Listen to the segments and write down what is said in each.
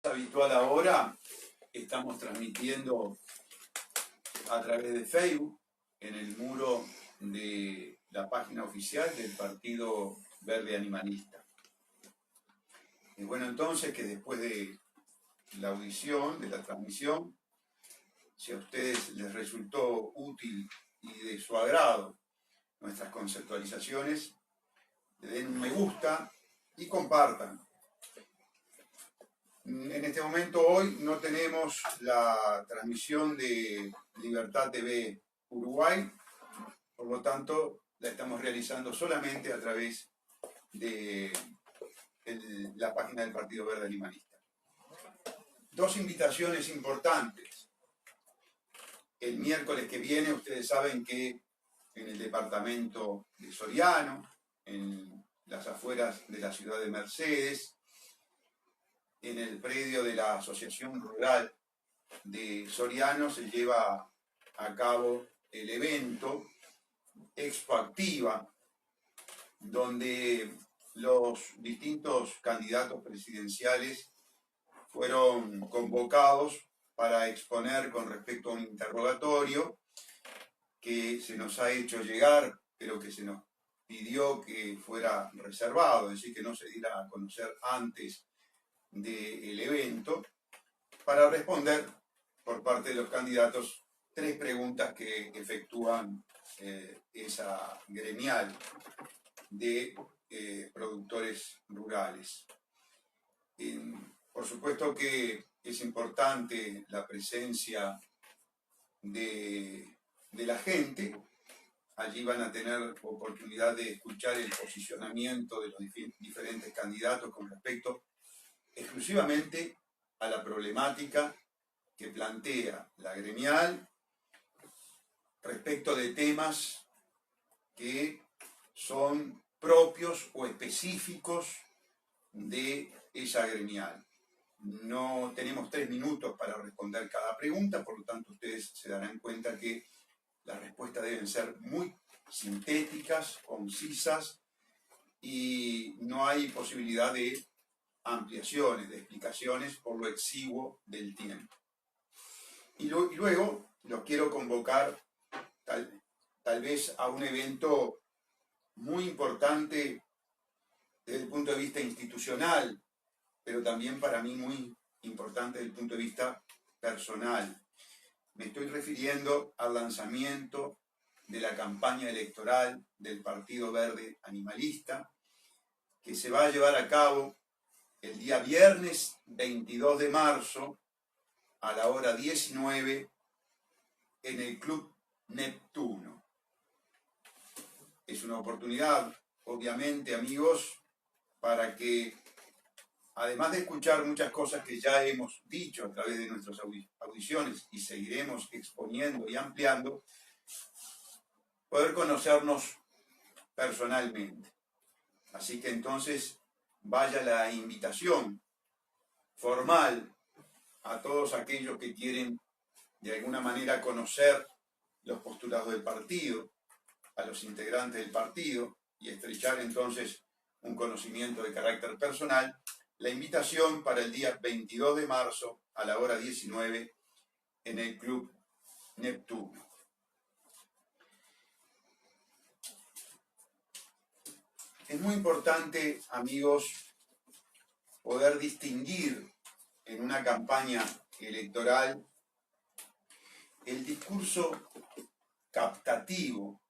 habitual ahora, estamos transmitiendo a través de Facebook en el muro de la página oficial del Partido Verde Animalista. Y bueno, entonces que después de la audición, de la transmisión, si a ustedes les resultó útil y de su agrado nuestras conceptualizaciones, le den un me gusta y compartan. En este momento hoy no tenemos la transmisión de Libertad TV Uruguay, por lo tanto la estamos realizando solamente a través de la página del Partido Verde Animalista. Dos invitaciones importantes. El miércoles que viene ustedes saben que en el departamento de Soriano, en las afueras de la ciudad de Mercedes, en el predio de la Asociación Rural de Soriano se lleva a cabo el evento Expo Activa, donde los distintos candidatos presidenciales fueron convocados para exponer con respecto a un interrogatorio que se nos ha hecho llegar, pero que se nos pidió que fuera reservado, es decir, que no se diera a conocer antes del evento, para responder por parte de los candidatos 3 preguntas que efectúan esa gremial de productores rurales. Por supuesto que es importante la presencia de la gente. Allí van a tener oportunidad de escuchar el posicionamiento de los diferentes candidatos con respecto exclusivamente a la problemática que plantea la gremial respecto de temas que son propios o específicos de esa gremial. No tenemos 3 minutos para responder cada pregunta, por lo tanto ustedes se darán cuenta que las respuestas deben ser muy sintéticas, concisas, y no hay posibilidad de ampliaciones, de explicaciones por lo exiguo del tiempo. Y luego los quiero convocar tal vez a un evento muy importante desde el punto de vista institucional, pero también para mí muy importante desde el punto de vista personal. Me estoy refiriendo al lanzamiento de la campaña electoral del Partido Verde Animalista, que se va a llevar a cabo el día viernes 22 de marzo a la hora 19 en el Club Neptuno. Es una oportunidad, obviamente, amigos, para que, además de escuchar muchas cosas que ya hemos dicho a través de nuestras audiciones y seguiremos exponiendo y ampliando, poder conocernos personalmente. Así que entonces vaya la invitación formal a todos aquellos que quieren de alguna manera conocer los postulados del partido, a los integrantes del partido y estrechar entonces un conocimiento de carácter personal, la invitación para el día 22 de marzo a la hora 19 en el Club Neptuno. Es muy importante, amigos, poder distinguir en una campaña electoral el discurso captativo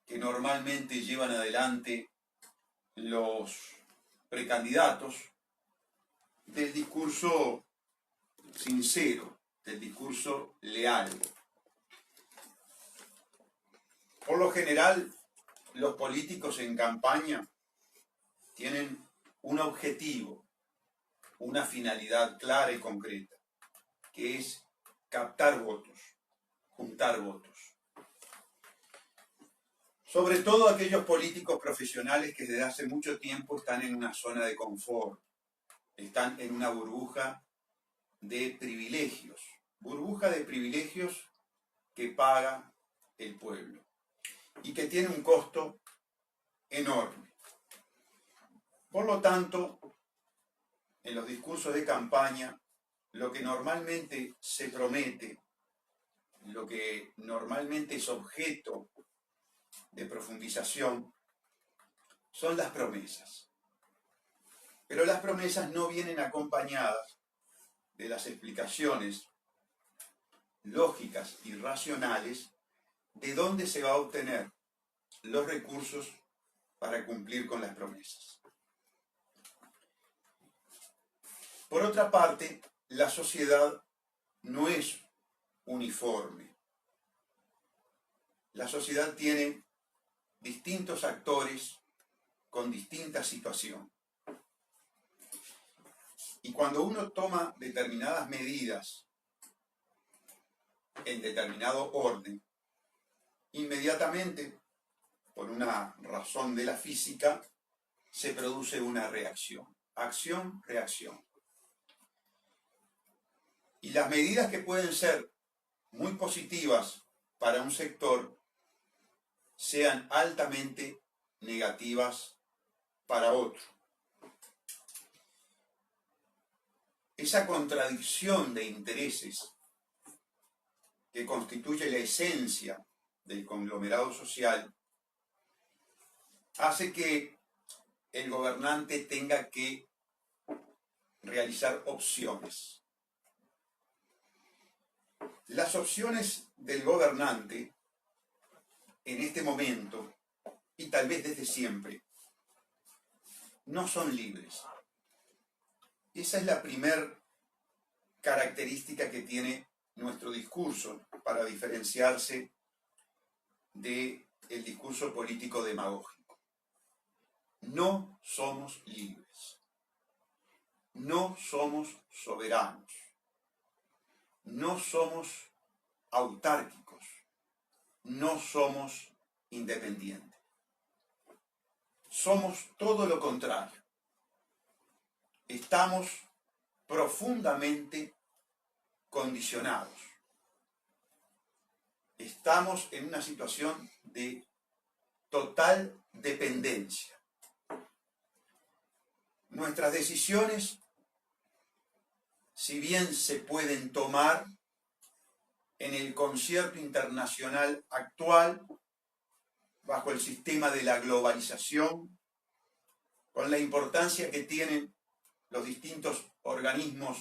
que normalmente llevan adelante los precandidatos del discurso sincero, del discurso leal. Por lo general, los políticos en campaña tienen un objetivo, una finalidad clara y concreta, que es captar votos, juntar votos. Sobre todo aquellos políticos profesionales que desde hace mucho tiempo están en una zona de confort, están en una burbuja de privilegios que paga el pueblo y que tiene un costo enorme. Por lo tanto, en los discursos de campaña, lo que normalmente se promete, lo que normalmente es objeto de profundización, son las promesas. Pero las promesas no vienen acompañadas de las explicaciones lógicas y racionales de dónde se va a obtener los recursos para cumplir con las promesas. Por otra parte, la sociedad no es uniforme. La sociedad tiene distintos actores con distinta situación. Y cuando uno toma determinadas medidas en determinado orden, inmediatamente, por una razón de la física, se produce una reacción. Acción, reacción. Y las medidas que pueden ser muy positivas para un sector sean altamente negativas para otro. Esa contradicción de intereses que constituye la esencia del conglomerado social hace que el gobernante tenga que realizar opciones. Las opciones del gobernante en este momento, y tal vez desde siempre, no son libres. Esa es la primera característica que tiene nuestro discurso para diferenciarse del discurso político demagógico. No somos libres. No somos soberanos. No somos autárquicos. No somos independientes. Somos todo lo contrario. Estamos profundamente condicionados. Estamos en una situación de total dependencia. Nuestras decisiones, si bien se pueden tomar en el concierto internacional actual, bajo el sistema de la globalización, con la importancia que tienen los distintos organismos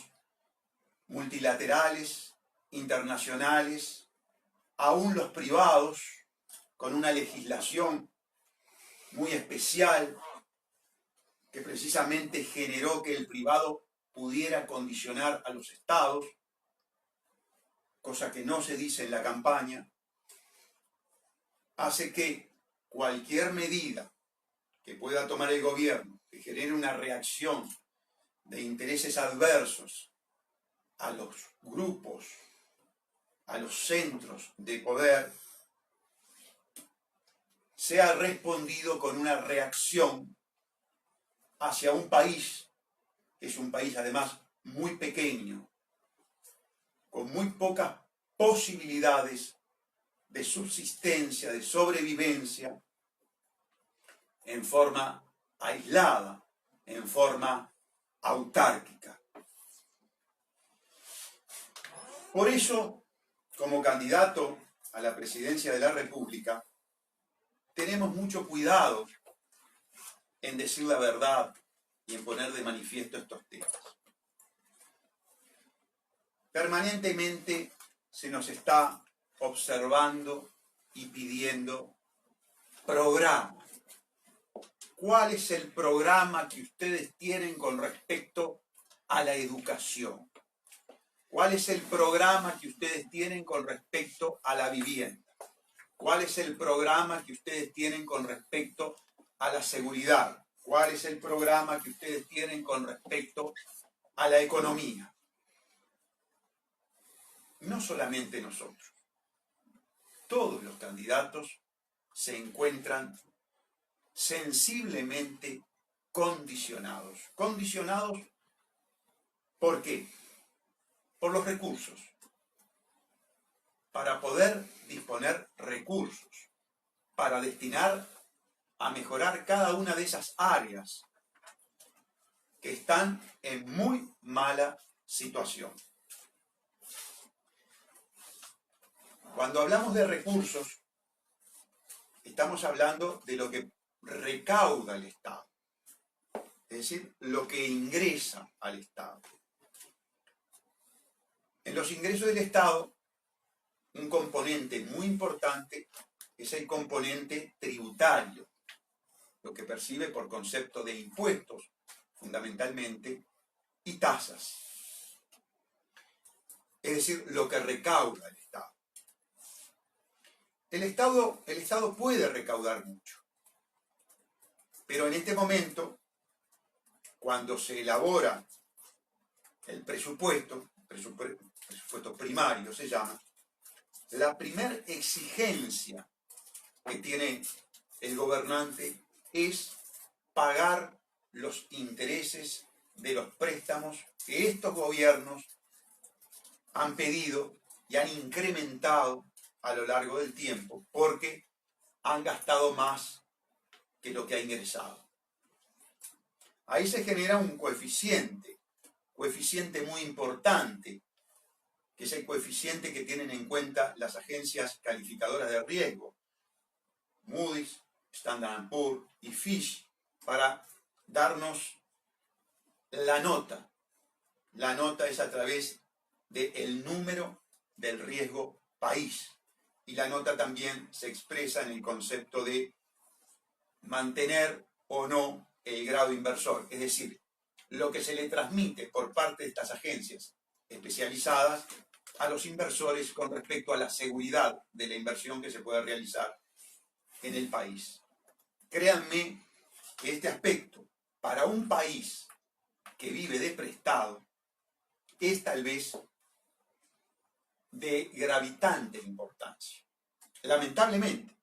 multilaterales, internacionales, aún los privados, con una legislación muy especial que precisamente generó que el privado pudiera condicionar a los estados, cosa que no se dice en la campaña, hace que cualquier medida que pueda tomar el gobierno que genere una reacción de intereses adversos a los grupos, a los centros de poder, sea respondido con una reacción hacia un país, que es un país además muy pequeño, con muy pocas posibilidades de subsistencia, de sobrevivencia, en forma aislada, en forma autárquica. Por eso, como candidato a la presidencia de la República, tenemos mucho cuidado en decir la verdad y en poner de manifiesto estos temas. Permanentemente se nos está observando y pidiendo programa. ¿Cuál es el programa que ustedes tienen con respecto a la educación? ¿Cuál es el programa que ustedes tienen con respecto a la vivienda? ¿Cuál es el programa que ustedes tienen con respecto a la seguridad? ¿Cuál es el programa que ustedes tienen con respecto a la economía? No solamente nosotros. Todos los candidatos se encuentran sensiblemente condicionados. ¿Condicionados por qué? Por los recursos. Para poder disponer recursos, para destinar a mejorar cada una de esas áreas que están en muy mala situación. Cuando hablamos de recursos, estamos hablando de lo que recauda el Estado, es decir, lo que ingresa al Estado. En los ingresos del Estado, un componente muy importante es el componente tributario, lo que percibe por concepto de impuestos, fundamentalmente, y tasas. Es decir, lo que recauda el Estado. El Estado puede recaudar mucho, pero en este momento, cuando se elabora el presupuesto primario se llama, la primera exigencia que tiene el gobernante es pagar los intereses de los préstamos que estos gobiernos han pedido y han incrementado a lo largo del tiempo porque han gastado más que lo que ha ingresado. Ahí se genera un coeficiente muy importante, que es el coeficiente que tienen en cuenta las agencias calificadoras de riesgo, Moody's, Standard & Poor's y Fitch, para darnos la nota. La nota es a través del número del riesgo país. Y la nota también se expresa en el concepto de mantener o no el grado inversor, es decir, lo que se le transmite por parte de estas agencias especializadas a los inversores con respecto a la seguridad de la inversión que se puede realizar en el país. Créanme que este aspecto, para un país que vive de prestado, es tal vez de gravitante importancia. Lamentablemente,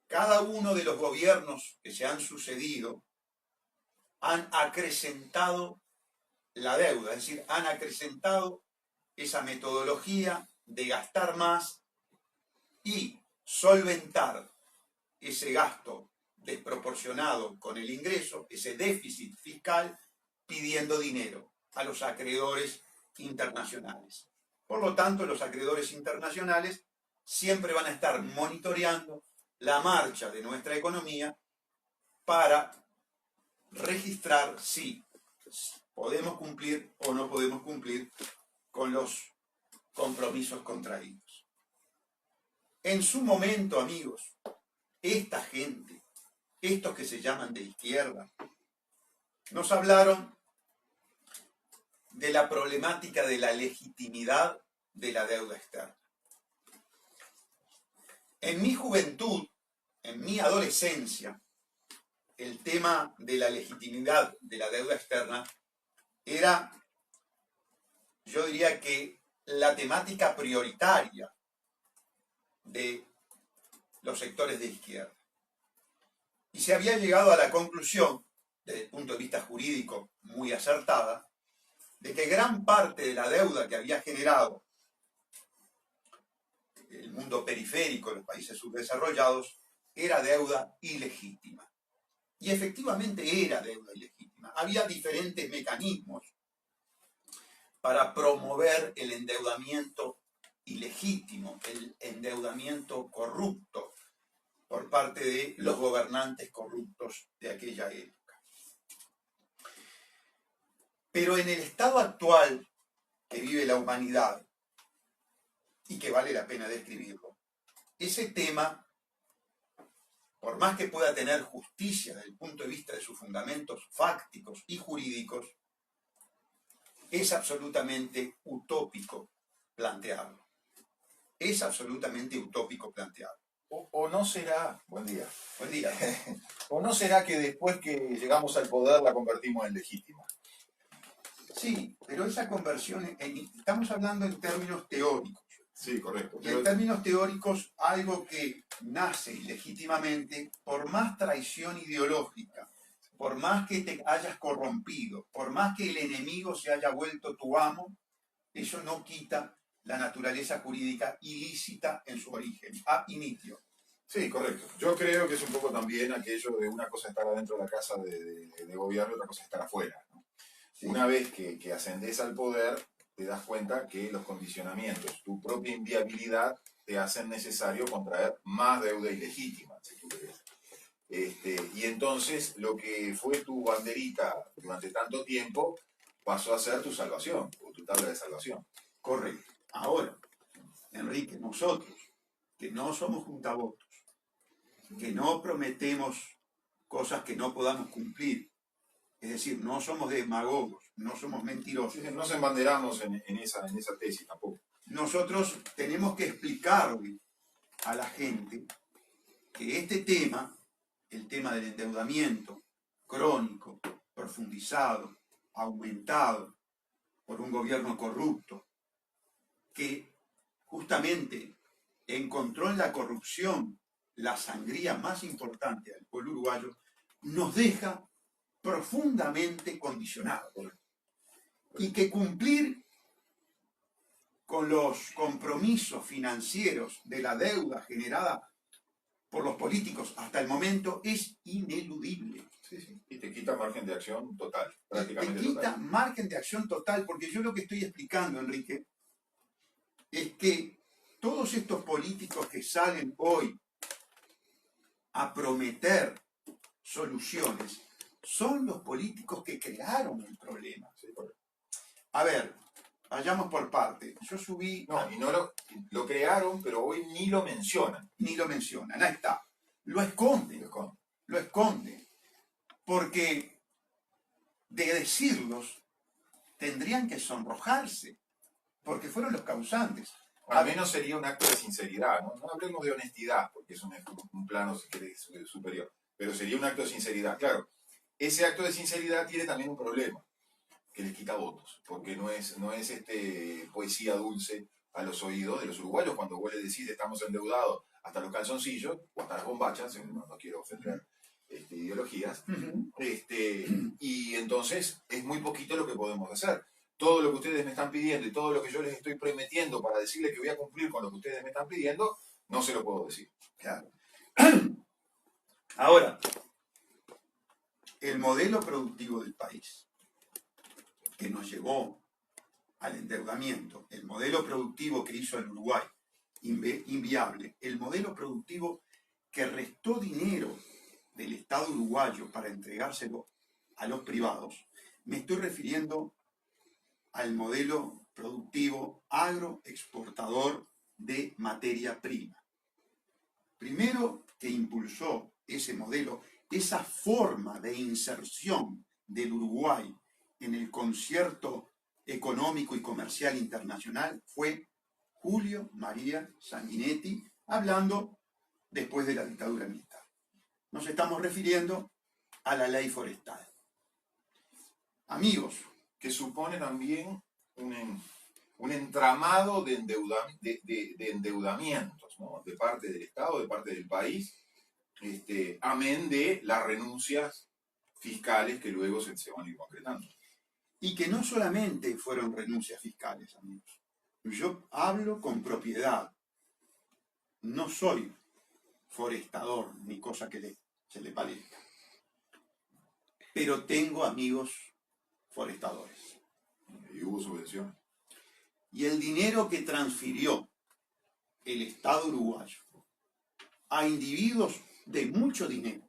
cada uno de los gobiernos que se han sucedido han acrecentado la deuda, es decir, han acrecentado esa metodología de gastar más y solventar ese gasto desproporcionado con el ingreso, ese déficit fiscal, pidiendo dinero a los acreedores internacionales. Por lo tanto, los acreedores internacionales siempre van a estar monitoreando la marcha de nuestra economía para registrar si podemos cumplir o no podemos cumplir con los compromisos contraídos. En su momento, amigos, esta gente, estos que se llaman de izquierda, nos hablaron de la problemática de la legitimidad de la deuda externa. En mi juventud, en mi adolescencia, el tema de la legitimidad de la deuda externa era, yo diría que, la temática prioritaria de los sectores de izquierda. Y se había llegado a la conclusión, desde el punto de vista jurídico muy acertada, de que gran parte de la deuda que había generado el mundo periférico, los países subdesarrollados, era deuda ilegítima. Y efectivamente era deuda ilegítima. Había diferentes mecanismos para promover el endeudamiento ilegítimo, el endeudamiento corrupto por parte de los gobernantes corruptos de aquella época. Pero en el estado actual que vive la humanidad, y que vale la pena describirlo, ese tema, por más que pueda tener justicia desde el punto de vista de sus fundamentos fácticos y jurídicos, es absolutamente utópico plantearlo. Es absolutamente utópico plantearlo. O no será, buen día, Buen día. o no será que después que llegamos al poder la convertimos en legítima. Sí, pero esa conversión, estamos hablando en términos teóricos. Sí, correcto. Y en términos teóricos, algo que nace ilegítimamente, por más traición ideológica, por más que te hayas corrompido, por más que el enemigo se haya vuelto tu amo, eso no quita la naturaleza jurídica ilícita en su origen, ab initio. Sí, correcto. Yo creo que es un poco también aquello de una cosa estar adentro de la casa de gobierno y otra cosa estar afuera, ¿no? Sí. Una vez que ascendés al poder, te das cuenta que los condicionamientos, tu propia inviabilidad, te hacen necesario contraer más deuda ilegítima, si tú querés. Y entonces lo que fue tu banderita durante tanto tiempo pasó a ser tu salvación, o tu tabla de salvación. Correcto. Ahora, Enrique, nosotros, que no somos juntavotos, que no prometemos cosas que no podamos cumplir, es decir, no somos demagogos, no somos mentirosos. No nos embanderamos en esa tesis tampoco. Nosotros tenemos que explicarle a la gente que este tema, el tema del endeudamiento crónico, profundizado, aumentado por un gobierno corrupto, que justamente encontró en la corrupción la sangría más importante del pueblo uruguayo, nos deja profundamente condicionados. Y que cumplir con los compromisos financieros de la deuda generada por los políticos hasta el momento es ineludible. Sí, sí. Y te quita margen de acción total, prácticamente te quita total. margen de acción total, porque yo lo que estoy explicando, Enrique, es que todos estos políticos que salen hoy a prometer soluciones son los políticos que crearon el problema. A ver, vayamos por parte. Yo subí... No, y no lo crearon, pero hoy ni lo mencionan. Ni lo mencionan, ahí está. Lo esconden. Lo esconden. Porque de decirlos tendrían que sonrojarse, porque fueron los causantes. Al menos sería un acto de sinceridad, ¿no? No hablemos de honestidad, porque es un plano, si querés, superior, pero sería un acto de sinceridad. Claro, ese acto de sinceridad tiene también un problema, que les quita votos, porque no es poesía dulce a los oídos de los uruguayos cuando vos les decís estamos endeudados hasta los calzoncillos, o hasta las bombachas, no quiero ofender ideologías, y entonces es muy poquito lo que podemos hacer. Todo lo que ustedes me están pidiendo y todo lo que yo les estoy prometiendo para decirles que voy a cumplir con lo que ustedes me están pidiendo, no se lo puedo decir. Claro. Ahora, el modelo productivo del país que nos llevó al endeudamiento, el modelo productivo que hizo el Uruguay inviable, el modelo productivo que restó dinero del Estado uruguayo para entregárselo a los privados, me estoy refiriendo al modelo productivo agroexportador de materia prima. Primero que impulsó ese modelo, esa forma de inserción del Uruguay en el concierto económico y comercial internacional fue Julio María Sanguinetti, hablando después de la dictadura militar. Nos estamos refiriendo a la ley forestal. Amigos, que supone también un entramado de endeudamientos, ¿no? De parte del Estado, de parte del país, amén de las renuncias fiscales que luego se van a ir concretando. Y que no solamente fueron renuncias fiscales, amigos. Yo hablo con propiedad. No soy forestador, ni cosa que se le parezca. Pero tengo amigos forestadores. Y hubo subvenciones. Y el dinero que transfirió el Estado uruguayo a individuos de mucho dinero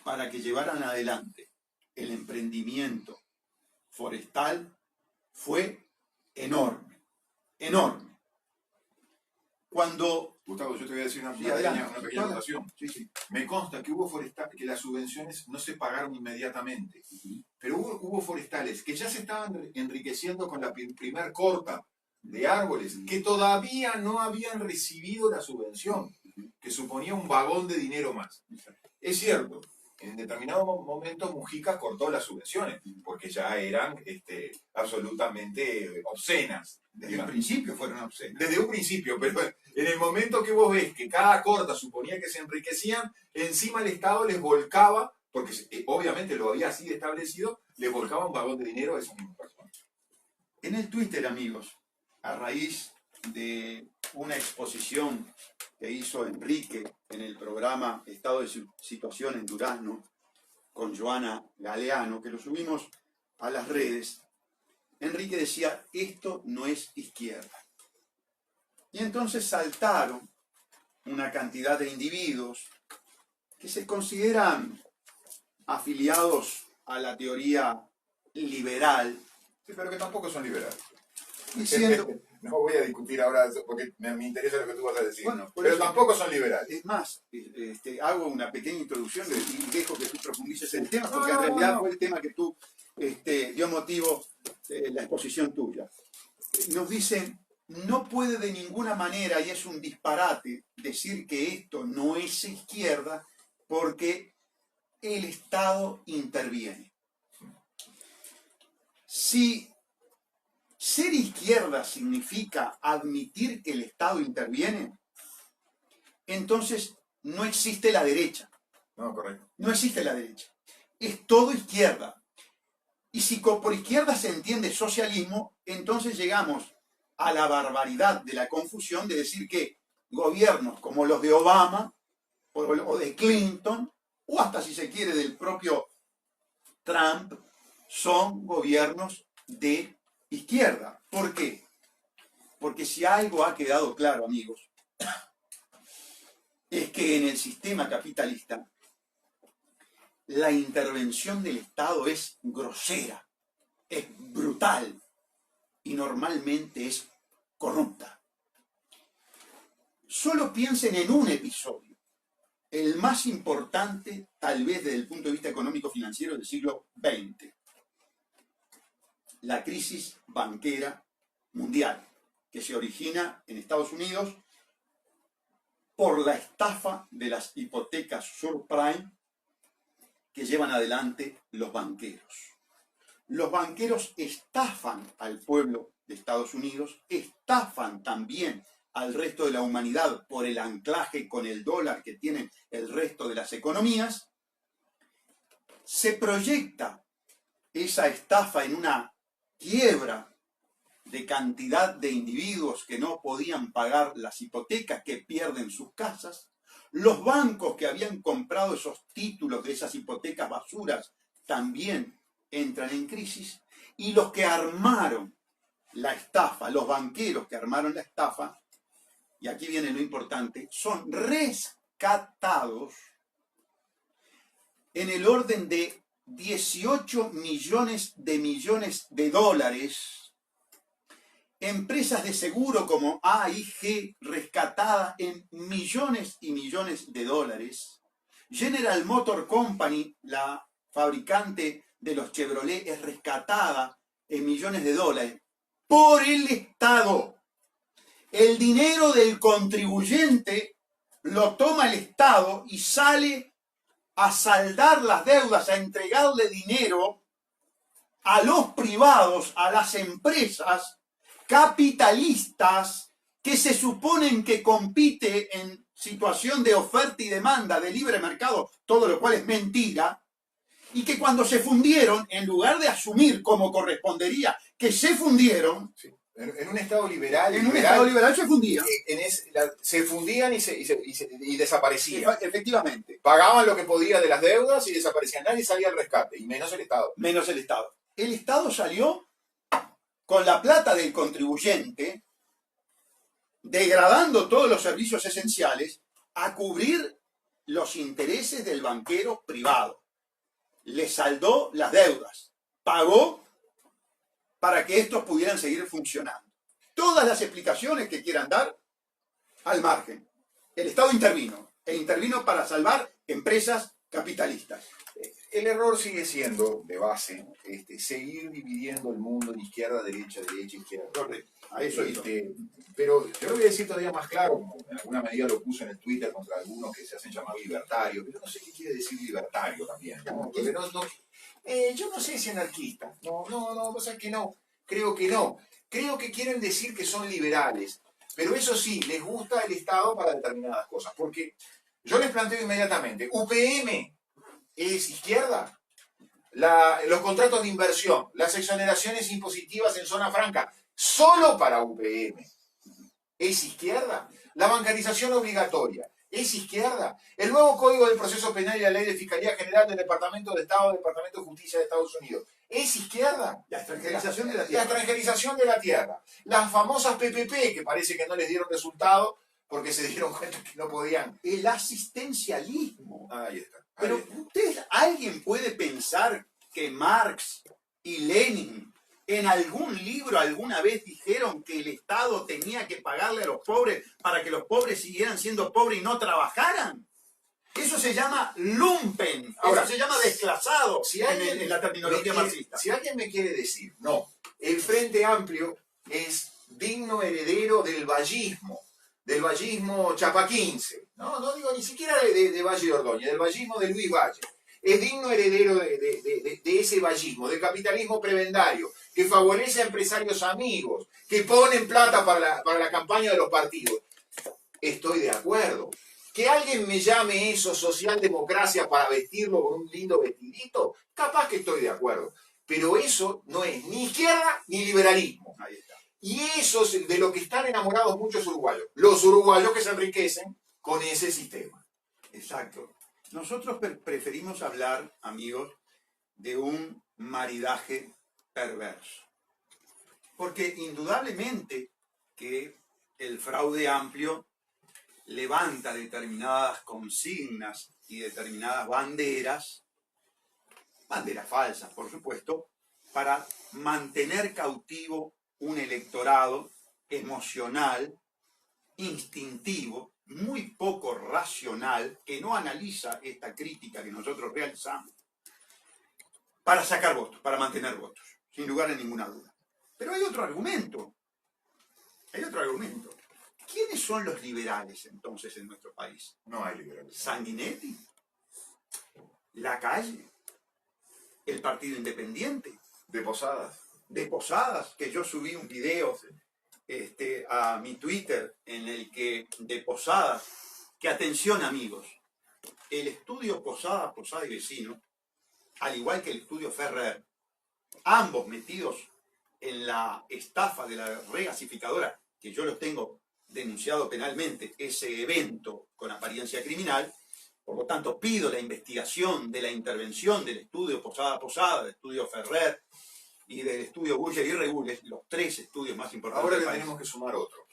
para que llevaran adelante el emprendimiento forestal fue enorme, enorme. Cuando... Gustavo, yo te voy a decir una pequeña anotación. Sí. Me consta que que las subvenciones no se pagaron inmediatamente, pero hubo forestales que ya se estaban enriqueciendo con la primer corta de árboles, que todavía no habían recibido la subvención, que suponía un vagón de dinero más. Es cierto, en determinado momento Mujica cortó las subvenciones, porque ya eran absolutamente obscenas. Desde un principio fueron obscenas. Desde un principio, pero en el momento que vos ves que cada corta suponía que se enriquecían, encima el Estado les volcaba, porque obviamente lo había así establecido, les volcaba un vagón de dinero a esas mismas personas. En el Twitter, amigos, a raíz de una exposición que hizo Enrique en el programa Estado de Situación en Durazno con Joana Galeano, que lo subimos a las redes, Enrique decía, esto no es izquierda. Y entonces saltaron una cantidad de individuos que se consideran afiliados a la teoría liberal. Sí, pero que tampoco son liberales. Diciendo, no voy a discutir ahora porque me interesa lo que tú vas a decir. Bueno, pero eso, tampoco son liberales. Es más, hago una pequeña introducción y dejo que tú profundices el tema, porque en realidad fue el tema que tú dio motivo la exposición tuya. Nos dicen, no puede de ninguna manera, y es un disparate, decir que esto no es izquierda porque el Estado interviene. Si ser izquierda significa admitir que el Estado interviene, entonces no existe la derecha. No, correcto. No existe la derecha. Es todo izquierda. Y si por izquierda se entiende socialismo, entonces llegamos a la barbaridad de la confusión de decir que gobiernos como los de Obama o de Clinton, o hasta si se quiere del propio Trump, son gobiernos de izquierda. ¿Por qué? Porque si algo ha quedado claro, amigos, es que en el sistema capitalista la intervención del Estado es grosera, es brutal y normalmente es corrupta. Solo piensen en un episodio, el más importante tal vez desde el punto de vista económico-financiero del siglo XX. La crisis banquera mundial, que se origina en Estados Unidos por la estafa de las hipotecas subprime que llevan adelante los banqueros. Los banqueros estafan al pueblo de Estados Unidos, estafan también al resto de la humanidad por el anclaje con el dólar que tienen el resto de las economías. Se proyecta esa estafa en una quiebra de cantidad de individuos que no podían pagar las hipotecas, que pierden sus casas. Los bancos que habían comprado esos títulos de esas hipotecas basuras también entran en crisis. Y los que armaron la estafa, los banqueros que armaron la estafa, y aquí viene lo importante, son rescatados en el orden de 18 millones de dólares. Empresas de seguro como AIG rescatada en millones y millones de dólares. General Motor Company, la fabricante de los Chevrolet, es rescatada en millones de dólares por el Estado. El dinero del contribuyente lo toma el Estado y sale a saldar las deudas, a entregarle dinero a los privados, a las empresas capitalistas que se suponen que compite en situación de oferta y demanda de libre mercado, todo lo cual es mentira, y que cuando se fundieron, en lugar de asumir como correspondería que se fundieron, sí. En un Estado liberal, Estado liberal se fundían. Se fundían y desaparecían. Efectivamente. Pagaban lo que podía de las deudas y desaparecían. Nadie salía al rescate, y menos el Estado. Menos el Estado. El Estado salió con la plata del contribuyente, degradando todos los servicios esenciales, a cubrir los intereses del banquero privado. Le saldó las deudas, pagó para que estos pudieran seguir funcionando. Todas las explicaciones que quieran dar, al margen. El Estado intervino, e intervino para salvar empresas capitalistas. El error sigue siendo, de base, seguir dividiendo el mundo en izquierda, derecha, izquierda. Correcto. A eso pero yo lo voy a decir todavía más claro, como en alguna medida lo puse en el Twitter contra algunos que se hacen llamar libertarios, pero no sé qué quiere decir libertario también. ¿No? Yo no sé si anarquista. No, o sea que no. Creo que no. Creo que quieren decir que son liberales, pero eso sí, les gusta el Estado para determinadas cosas. Porque yo les planteo inmediatamente, UPM es izquierda. Los contratos de inversión, las exoneraciones impositivas en zona franca, solo para UPM. ¿Es izquierda? La bancarización obligatoria. ¿Es izquierda? El nuevo Código del Proceso Penal y la Ley de Fiscalía General del Departamento de Estado, Departamento de Justicia de Estados Unidos. ¿Es izquierda? La extranjerización de la La tierra. extranjerización de la tierra. Las famosas PPP, que parece que no les dieron resultado porque se dieron cuenta que no podían. El asistencialismo. Ahí está. Pero ¿alguien puede pensar que Marx y Lenin en algún libro alguna vez dijeron que el Estado tenía que pagarle a los pobres para que los pobres siguieran siendo pobres y no trabajaran? Eso se llama lumpen, Ahora, eso se llama desclasado si alguien en la terminología marxista. Si alguien me quiere decir, no, el Frente Amplio es digno heredero del vallismo Chapa 15, no digo ni siquiera de Valle de Ordóñez, del vallismo de Luis Valle. Es digno heredero de ese vallismo, del capitalismo prebendario, que favorece a empresarios amigos, que ponen plata para la campaña de los partidos. Estoy de acuerdo. Que alguien me llame eso socialdemocracia para vestirlo con un lindo vestidito, capaz que estoy de acuerdo. Pero eso no es ni izquierda ni liberalismo. Ahí está. Y eso es de lo que están enamorados muchos uruguayos. Los uruguayos que se enriquecen con ese sistema. Exacto. Nosotros preferimos hablar, amigos, de un maridaje perverso. Porque indudablemente que el fraude amplio levanta determinadas consignas y determinadas banderas falsas, por supuesto, para mantener cautivo un electorado emocional, instintivo, muy poco racional, que no analiza esta crítica que nosotros realizamos, para sacar votos, para mantener votos, sin lugar a ninguna duda. Pero hay otro argumento. ¿Quiénes son los liberales entonces en nuestro país? No hay liberales. Sanguinetti, Lacalle, el Partido Independiente, De Posadas. de Posadas, que yo subí un video a mi Twitter en el que de Posadas, que atención amigos, el estudio Posada y Vecino, al igual que el estudio Ferrer, ambos metidos en la estafa de la regasificadora, que yo los tengo denunciado penalmente, ese evento con apariencia criminal. Por lo tanto, pido la investigación de la intervención del estudio Posada, del estudio Ferrer y del estudio Guller y Regules, los tres estudios más importantes. Ahora del le país. tenemos que sumar otro.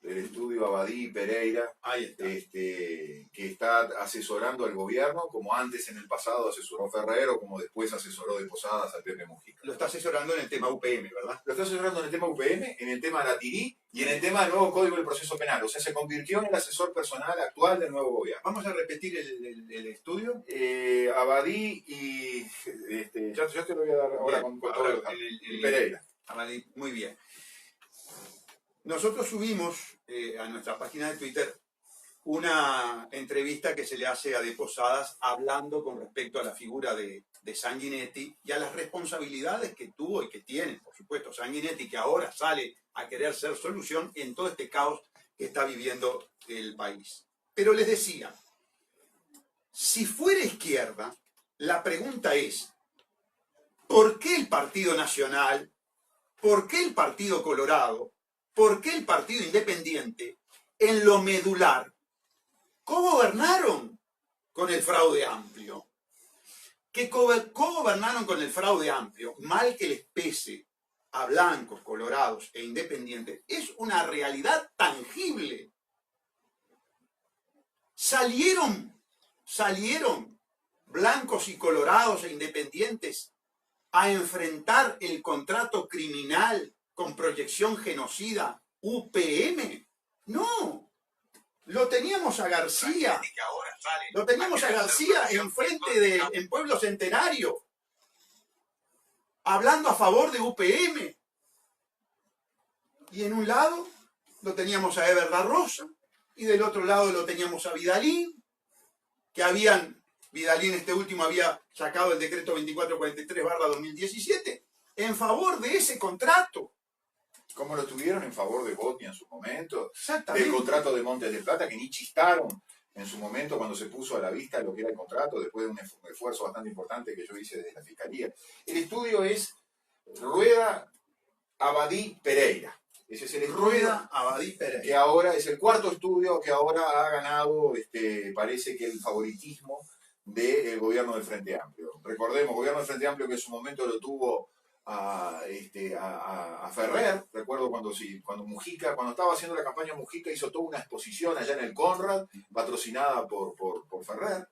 Del estudio Abadí Pereira, Ahí está. que está asesorando al gobierno, como antes en el pasado asesoró Ferrer o como después asesoró de Posadas a Pepe Mujica. Lo está asesorando en el tema UPM, ¿verdad? Lo está asesorando en el tema UPM, en el tema Latirí y en el tema del nuevo Código del Proceso Penal. O sea, se convirtió en el asesor personal actual del nuevo gobierno. Vamos a repetir el estudio. Abadí y... yo te lo voy a dar ahora con todos los datos. Y Pereira. Abadí, muy bien. Nosotros subimos a nuestra página de Twitter una entrevista que se le hace a De Posadas hablando con respecto a la figura de Sanguinetti y a las responsabilidades que tuvo y que tiene, por supuesto, Sanguinetti, que ahora sale a querer ser solución en todo este caos que está viviendo el país. Pero les decía, si fuera izquierda, la pregunta es, ¿por qué el Partido Nacional, por qué el Partido Colorado, por qué el Partido Independiente, en lo medular, cogobernaron con el fraude amplio? Que cogobernaron con el fraude amplio, mal que les pese a blancos, colorados e independientes, es una realidad tangible. Salieron blancos y colorados e independientes a enfrentar el contrato criminal con proyección genocida UPM. No, lo teníamos a García. Lo teníamos a García enfrente en Pueblo Centenario, hablando a favor de UPM. Y en un lado lo teníamos a Eber da Rosa, y del otro lado lo teníamos a Vidalín, Vidalín este último había sacado el decreto 2443/2017 en favor de ese contrato. Como lo tuvieron en favor de Botnia en su momento, Exactamente. del contrato de Montes de Plata, que ni chistaron en su momento cuando se puso a la vista lo que era el contrato, después de un esfuerzo bastante importante que yo hice desde la Fiscalía. El estudio es Rueda, Abadí, Pereira. Ese es el estudio Rueda Abadí Pereira. que ahora es el cuarto estudio que ahora ha ganado, parece que el favoritismo del gobierno del Frente Amplio. Recordemos, gobierno del Frente Amplio que en su momento lo tuvo a Ferrer. Recuerdo cuando Mujica, cuando estaba haciendo la campaña Mujica, hizo toda una exposición allá en el Conrad, patrocinada por Ferrer.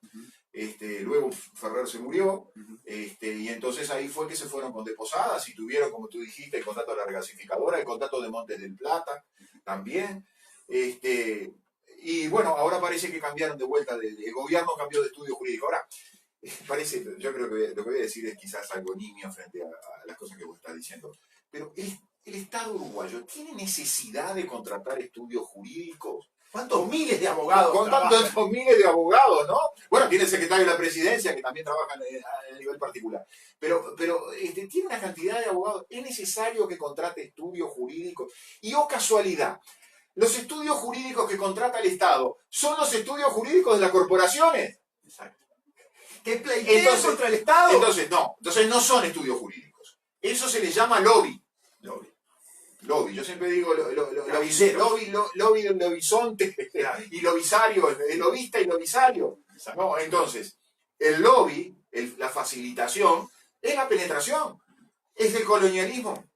Luego Ferrer se murió, y entonces ahí fue que se fueron con Posadas y tuvieron, como tú dijiste, el contrato de la regasificadora, el contrato de Montes del Plata también. Y bueno, ahora parece que cambiaron de vuelta, el gobierno cambió de estudio jurídico. Ahora, yo creo que lo que voy a decir es quizás algo nimio frente a las cosas que vos estás diciendo, pero el Estado uruguayo tiene necesidad de contratar estudios jurídicos. ¿Cuántos miles de abogados? Con tantos miles de abogados, ¿no? Bueno, tiene el secretario de la presidencia que también trabaja a nivel particular. Pero tiene una cantidad de abogados. Es necesario que contrate estudios jurídicos. Y casualidad, los estudios jurídicos que contrata el Estado son los estudios jurídicos de las corporaciones. Exacto. ¿Qué pleitean contra el Estado? Entonces no son estudios jurídicos. Eso se les llama lobby. Lobby, yo siempre digo lobby del lobizonte y lobisario, el lobista y lobisario. No, entonces, el lobby, la facilitación, es la penetración, es el colonialismo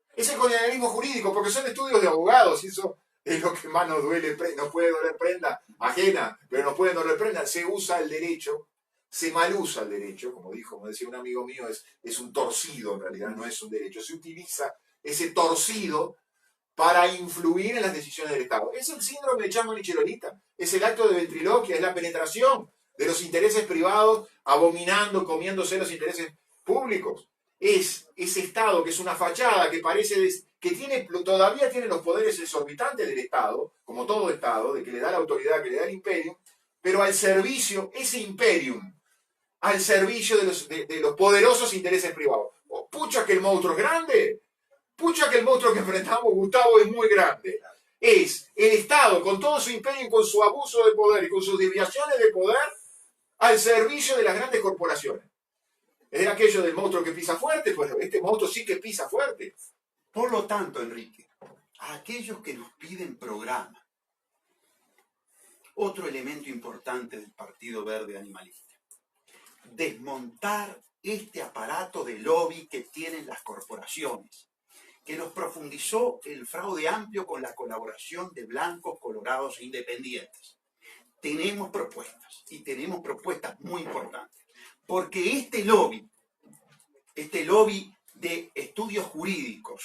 jurídico, porque son estudios de abogados, y eso es lo que más nos duele, nos puede doler prenda ajena, pero nos puede doler prenda. Se usa el derecho, se malusa el derecho, como decía un amigo mío, es un torcido en realidad, no es un derecho, se utiliza ese torcido para influir en las decisiones del Estado. Es el síndrome de Chang'an y Chirolita, es el acto de ventriloquia, es la penetración de los intereses privados abominando, comiéndose los intereses públicos. Es ese Estado que es una fachada, que parece que todavía tiene los poderes exorbitantes del Estado, como todo Estado, de que le da la autoridad, que le da el imperio, pero al servicio, ese imperium, al servicio de los poderosos intereses privados. Pucha que el monstruo es grande. Pucha que el monstruo que enfrentamos, Gustavo, es muy grande. Es el Estado, con todo su imperio y con su abuso de poder y con sus desviaciones de poder, al servicio de las grandes corporaciones. Es aquello del monstruo que pisa fuerte, pues este monstruo sí que pisa fuerte. Por lo tanto, Enrique, a aquellos que nos piden programa, otro elemento importante del Partido Verde Animalista, desmontar este aparato de lobby que tienen las corporaciones, que nos profundizó el fraude amplio con la colaboración de blancos, colorados e independientes. Tenemos propuestas, y tenemos propuestas muy importantes, porque este lobby de estudios jurídicos,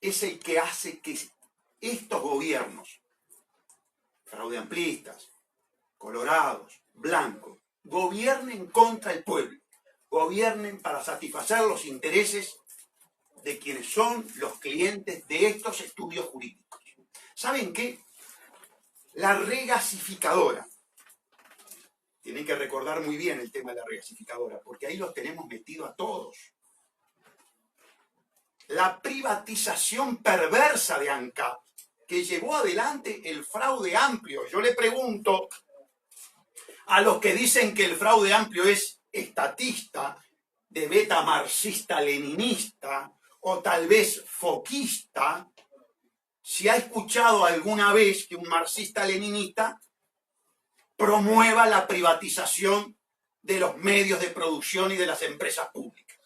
es el que hace que estos gobiernos, fraude amplistas, colorados, blancos, gobiernen contra el pueblo, gobiernen para satisfacer los intereses de quienes son los clientes de estos estudios jurídicos. ¿Saben qué? La regasificadora. Tienen que recordar muy bien el tema de la regasificadora, porque ahí los tenemos metidos a todos. La privatización perversa de ANCAP, que llevó adelante el fraude amplio. Yo le pregunto a los que dicen que el fraude amplio es estatista, de beta marxista-leninista, o tal vez foquista, si ha escuchado alguna vez que un marxista-leninista promueva la privatización de los medios de producción y de las empresas públicas.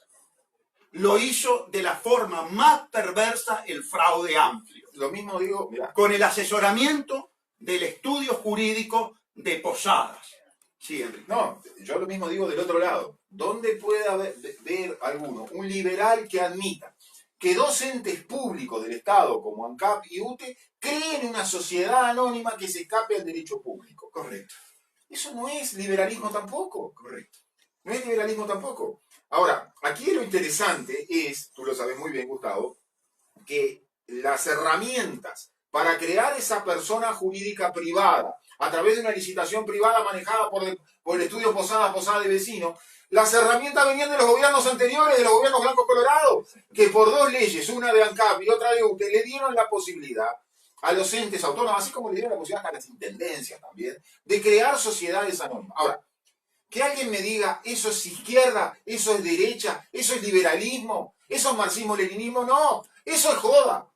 Lo hizo de la forma más perversa el fraude amplio. Lo mismo digo, mirá. Con el asesoramiento del estudio jurídico de Posadas. Sí, Enrique. No, yo lo mismo digo del otro lado. ¿Dónde puede haber alguno, un liberal que admita que dos entes públicos del Estado, como ANCAP y UTE, creen una sociedad anónima que se escape al derecho público? Correcto. Eso no es liberalismo tampoco. Correcto. No es liberalismo tampoco. Ahora, aquí lo interesante es, tú lo sabes muy bien, Gustavo, que las herramientas para crear esa persona jurídica privada, a través de una licitación privada manejada por el estudio Posada de Vecino, las herramientas venían de los gobiernos anteriores, de los gobiernos blancos colorados, que por dos leyes, una de ANCAP y otra de UTE, le dieron la posibilidad a los entes autónomos, así como le dieron la posibilidad a las intendencias también, de crear sociedades anónimas. Ahora, que alguien me diga, eso es izquierda, eso es derecha, eso es liberalismo, eso es marxismo-leninismo, no. Eso es joda.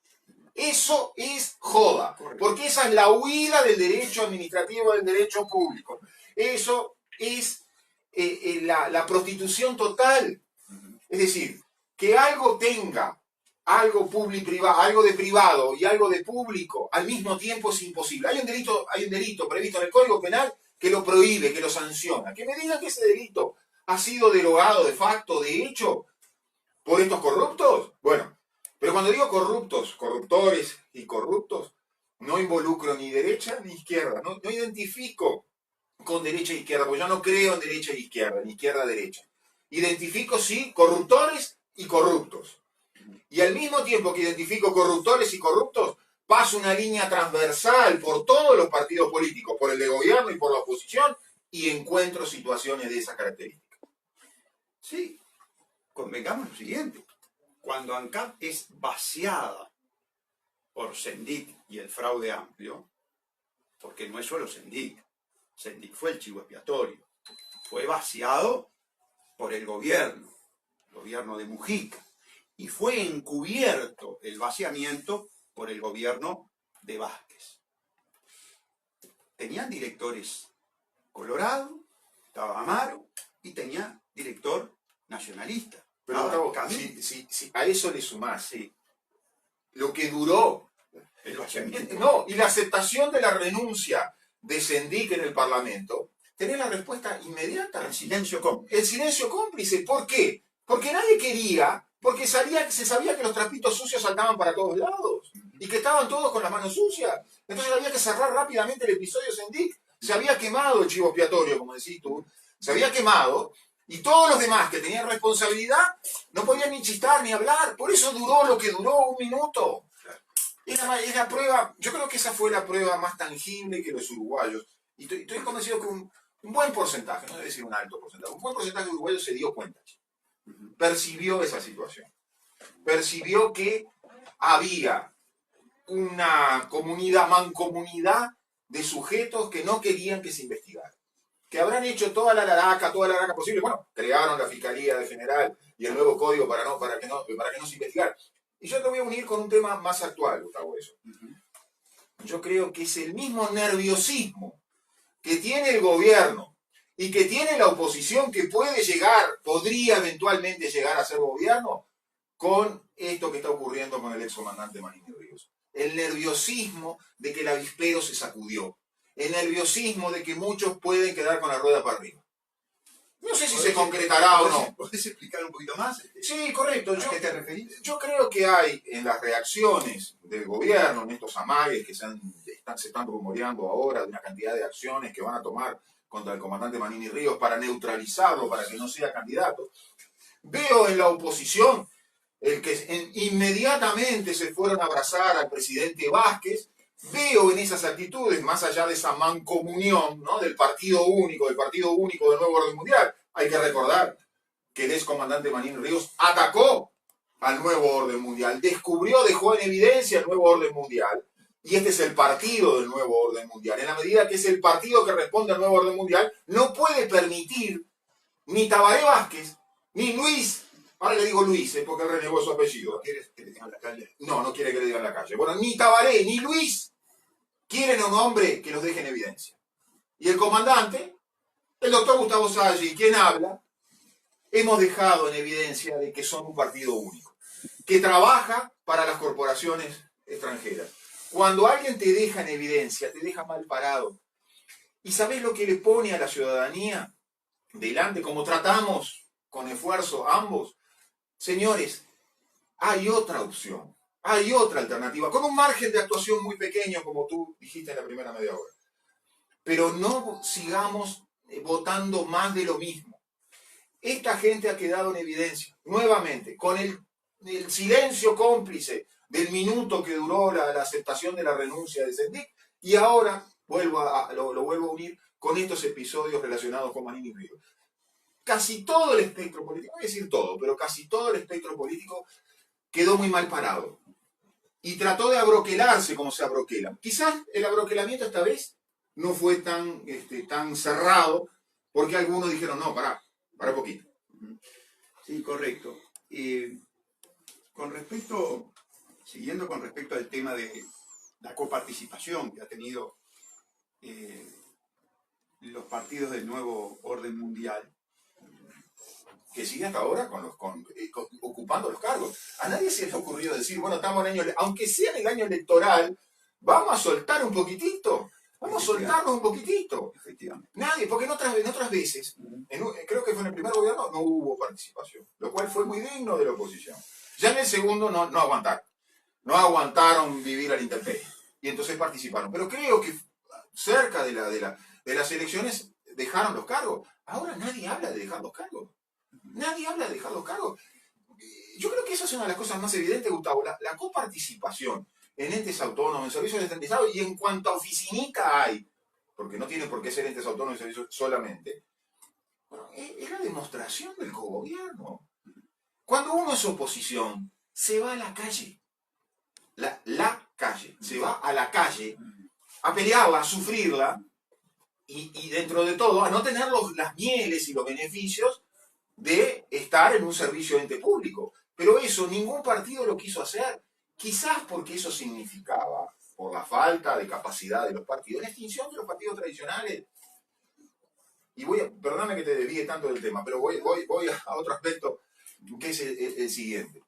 Eso es joda. Porque esa es la huida del derecho administrativo, del derecho público. Eso es la prostitución total. Es decir, que algo tenga algo público y privado, algo de privado y algo de público al mismo tiempo es imposible. Hay un delito previsto en el Código Penal que lo prohíbe, que lo sanciona. Que me digan que ese delito ha sido derogado de facto, de hecho, por estos corruptos. Bueno, pero cuando digo corruptos, corruptores y corruptos, no involucro ni derecha ni izquierda. No identifico con derecha e izquierda, porque yo no creo en derecha e izquierda, ni izquierda-derecha. Identifico, sí, corruptores y corruptos. Y al mismo tiempo que identifico corruptores y corruptos, paso una línea transversal por todos los partidos políticos, por el de gobierno y por la oposición, y encuentro situaciones de esa característica. Sí, convengamos lo siguiente. Cuando ANCAP es vaciada por Sendic y el fraude amplio, porque no es solo Sendic fue el chivo expiatorio, fue vaciado por el gobierno de Mujica, y fue encubierto el vaciamiento por el gobierno de Vázquez. Tenían directores Colorado, estaba Amaro, y tenía director nacionalista. Pero si a eso le sumás, sí, lo que duró el vaciamiento. No, y la aceptación de la renuncia de Sendic en el Parlamento, tenés la respuesta inmediata. El silencio cómplice. El silencio cómplice. ¿Por qué? Porque nadie quería, porque se sabía que los trapitos sucios saltaban para todos lados y que estaban todos con las manos sucias. Entonces había que cerrar rápidamente el episodio Sendic. Se había quemado el chivo expiatorio, como decís tú, se había quemado, y todos los demás que tenían responsabilidad no podían ni chistar ni hablar. Por eso duró lo que duró, 1 minuto. Es la prueba, yo creo que esa fue la prueba más tangible que los uruguayos, y estoy convencido que un buen porcentaje, no debe decir un alto porcentaje, un buen porcentaje de uruguayos se dio cuenta, percibió esa situación, percibió que había una mancomunidad de sujetos que no querían que se investigara, que habrán hecho toda la laraca posible. Bueno, crearon la Fiscalía General y el nuevo código para que no se investigara. Y yo te voy a unir con un tema más actual, Gustavo, eso. Yo creo que es el mismo nerviosismo que tiene el gobierno y que tiene la oposición, que podría eventualmente llegar a ser gobierno, con esto que está ocurriendo con el excomandante Manini Ríos. El nerviosismo de que el avispero se sacudió. El nerviosismo de que muchos pueden quedar con la rueda para arriba. No sé si se concretará o no. ¿Podés explicar un poquito más? Sí, correcto. ¿A qué te referís? Yo creo que hay en las reacciones del gobierno, en estos amagues que se están rumoreando ahora, de una cantidad de acciones que van a tomar contra el comandante Manini Ríos para neutralizarlo, para que no sea candidato. Veo en la oposición el que inmediatamente se fueron a abrazar al presidente Vázquez. Veo en esas actitudes, más allá de esa mancomunión, ¿no?, del partido único del nuevo orden mundial. Hay que recordar que el excomandante Manini Ríos atacó al nuevo orden mundial, dejó en evidencia el nuevo orden mundial, y este es el partido del nuevo orden mundial. En la medida que es el partido que responde al nuevo orden mundial, no puede permitir ni Tabaré Vázquez, ni Luis, ahora le digo Luis, porque él renegó su apellido. ¿Quieres que le digan la calle? No quiere que le digan la calle. Bueno, ni Tabaré, ni Luis quieren un hombre que los deje en evidencia. Y el comandante, el doctor Gustavo Salli, quien habla, hemos dejado en evidencia de que son un partido único, que trabaja para las corporaciones extranjeras. Cuando alguien te deja en evidencia, te deja mal parado. ¿Y sabés lo que le pone a la ciudadanía delante? Como tratamos con esfuerzo ambos. Señores, hay otra opción. Hay otra alternativa, con un margen de actuación muy pequeño, como tú dijiste en la primera media hora. Pero no sigamos votando más de lo mismo. Esta gente ha quedado en evidencia, nuevamente, con el silencio cómplice del minuto que duró la aceptación de la renuncia de Sendic, y ahora lo vuelvo a unir con estos episodios relacionados con Manini Ríos. Casi todo el espectro político, no voy a decir todo, pero casi todo el espectro político quedó muy mal parado. Y trató de abroquelarse como se abroquela. Quizás el abroquelamiento esta vez no fue tan cerrado, porque algunos dijeron, no, pará poquito. Sí, correcto. Con respecto siguiendo con respecto al tema de la coparticipación que ha tenido los partidos del nuevo orden mundial, que sigue hasta ahora ocupando los cargos. A nadie se le ha ocurrido decir, bueno, estamos en el año, aunque sea en el año electoral, vamos a soltar un poquitito. Vamos a soltarnos un poquitito. Efectivamente. Nadie, porque en otras veces, creo que fue en el primer gobierno, no hubo participación, lo cual fue muy digno de la oposición. Ya en el segundo no aguantaron. No aguantaron vivir a la intemperie. Y entonces participaron. Pero creo que cerca de las elecciones dejaron los cargos. Ahora nadie habla de dejar los cargos. Nadie habla de dejar los cargos. Yo creo que esa es una de las cosas más evidentes, Gustavo. La coparticipación en entes autónomos, en servicios descentralizados, y en cuanto a oficinita hay, porque no tiene por qué ser entes autónomos y servicios solamente, bueno, es la demostración del cogobierno. Cuando uno es oposición, se va a la calle. La calle. Se va a la calle a pelearla, a sufrirla, y dentro de todo, a no tener las mieles y los beneficios de estar en un servicio ente público. Pero eso ningún partido lo quiso hacer. Quizás porque eso significaba, por la falta de capacidad de los partidos, la extinción de los partidos tradicionales. Y perdóname que te desvíe tanto del tema, pero voy a otro aspecto, que es el siguiente.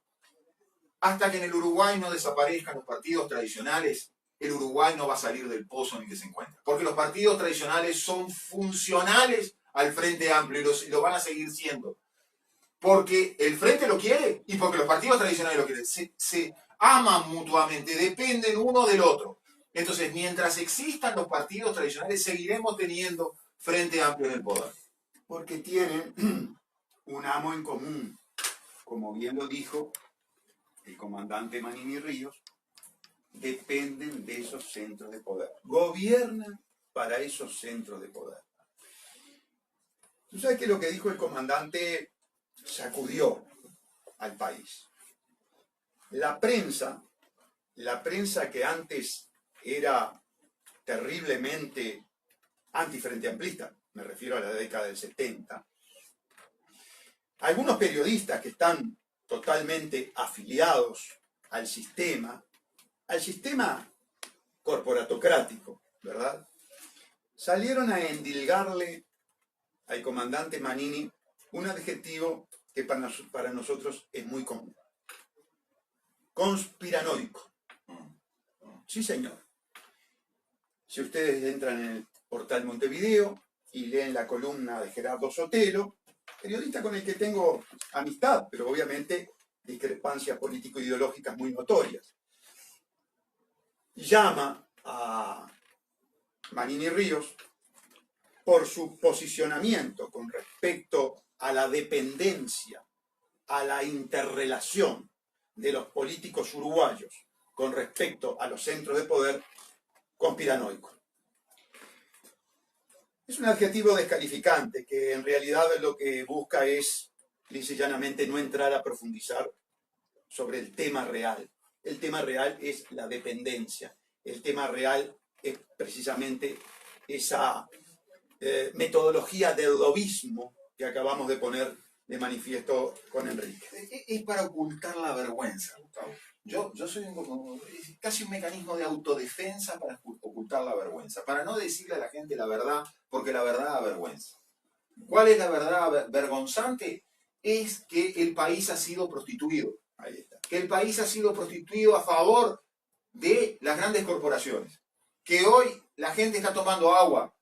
Hasta que en el Uruguay no desaparezcan los partidos tradicionales, el Uruguay no va a salir del pozo en el que se encuentra. Porque los partidos tradicionales son funcionales al Frente Amplio y lo van a seguir siendo. Porque el Frente lo quiere y porque los partidos tradicionales lo quieren. Se aman mutuamente, dependen uno del otro. Entonces, mientras existan los partidos tradicionales, seguiremos teniendo Frente Amplio en el poder. Porque tienen un amo en común, como bien lo dijo el comandante Manini Ríos, dependen de esos centros de poder. Gobiernan para esos centros de poder. Tú sabes que lo que dijo el comandante sacudió al país. La prensa que antes era terriblemente antifrente amplista, me refiero a la década del 70, algunos periodistas que están totalmente afiliados al sistema corporatocrático, ¿verdad? Salieron a endilgarle al comandante Manini un adjetivo que para nosotros es muy común. Conspiranoico. Sí, señor. Si ustedes entran en el portal Montevideo y leen la columna de Gerardo Sotelo, periodista con el que tengo amistad, pero obviamente discrepancias político-ideológicas muy notorias, llama a Manini Ríos por su posicionamiento con respecto a la dependencia, a la interrelación de los políticos uruguayos con respecto a los centros de poder, conspiranoico. Es un adjetivo descalificante que en realidad lo que busca es, lisa y llanamente, no entrar a profundizar sobre el tema real. El tema real es la dependencia. El tema real es precisamente esa metodología del lobismo que acabamos de poner de manifiesto con Enrique. Es para ocultar la vergüenza, Gustavo. Yo soy casi un mecanismo de autodefensa para ocultar la vergüenza, para no decirle a la gente la verdad, porque la verdad avergüenza. ¿Cuál es la verdad vergonzante? Es que el país ha sido prostituido. Ahí está. Que el país ha sido prostituido a favor de las grandes corporaciones. Que hoy la gente está tomando agua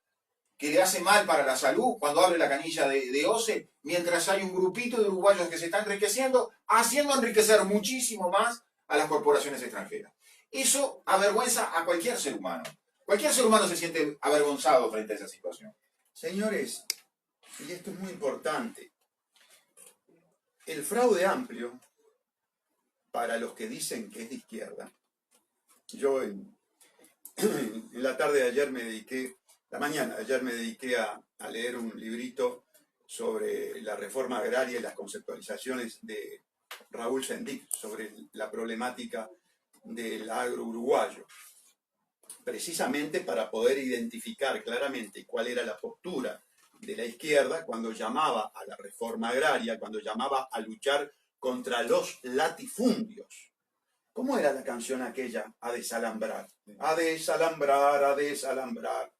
que le hace mal para la salud cuando abre la canilla de OCE, mientras hay un grupito de uruguayos que se está enriqueciendo, haciendo enriquecer muchísimo más a las corporaciones extranjeras. Eso avergüenza a cualquier ser humano. Cualquier ser humano se siente avergonzado frente a esa situación. Señores, y esto es muy importante, el fraude amplio, para los que dicen que es de izquierda, yo en la tarde de ayer la mañana de ayer me dediqué a leer un librito sobre la reforma agraria y las conceptualizaciones de Raúl Sendic sobre la problemática del agro uruguayo, precisamente para poder identificar claramente cuál era la postura de la izquierda cuando llamaba a la reforma agraria, cuando llamaba a luchar contra los latifundios ¿Cómo era la canción aquella? A desalambrar. A desalambrar, a desalambrar.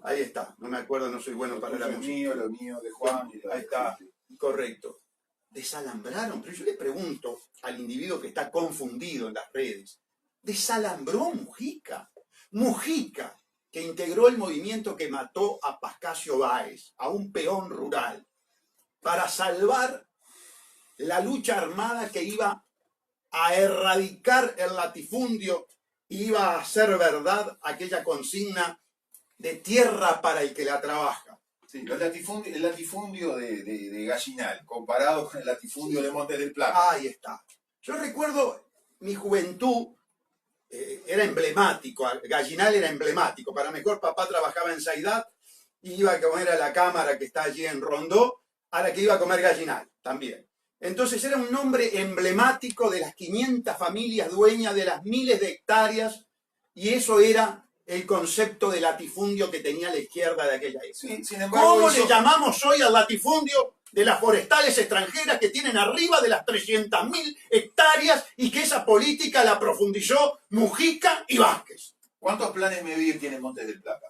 Ahí está. No me acuerdo, no soy bueno para la música. Lo mío, de Juan. Ahí está. Correcto. Desalambraron. Pero yo le pregunto al individuo que está confundido en las redes. ¿Desalambró Mujica? Mujica, que integró el movimiento que mató a Pascasio Báez, a un peón rural, para salvar la lucha armada que iba a erradicar el latifundio, iba a hacer verdad aquella consigna de tierra para el que la trabaja. Sí, el latifundio de Gallinal, comparado con el latifundio de Montes del Plata. Ahí está. Yo recuerdo mi juventud, era emblemático, Gallinal era emblemático. Para mejor, papá trabajaba en Saidad y iba a comer a la cámara que está allí en Rondó, a la que iba a comer Gallinal también. Entonces era un nombre emblemático de las 500 familias dueñas de las miles de hectáreas, y eso era el concepto de latifundio que tenía la izquierda de aquella época. Sí, sin embargo, ¿Cómo le llamamos hoy al latifundio de las forestales extranjeras que tienen arriba de las 300.000 hectáreas y que esa política la profundizó Mujica y Vázquez? ¿Cuántos planes Medivir tiene Montes del Plata?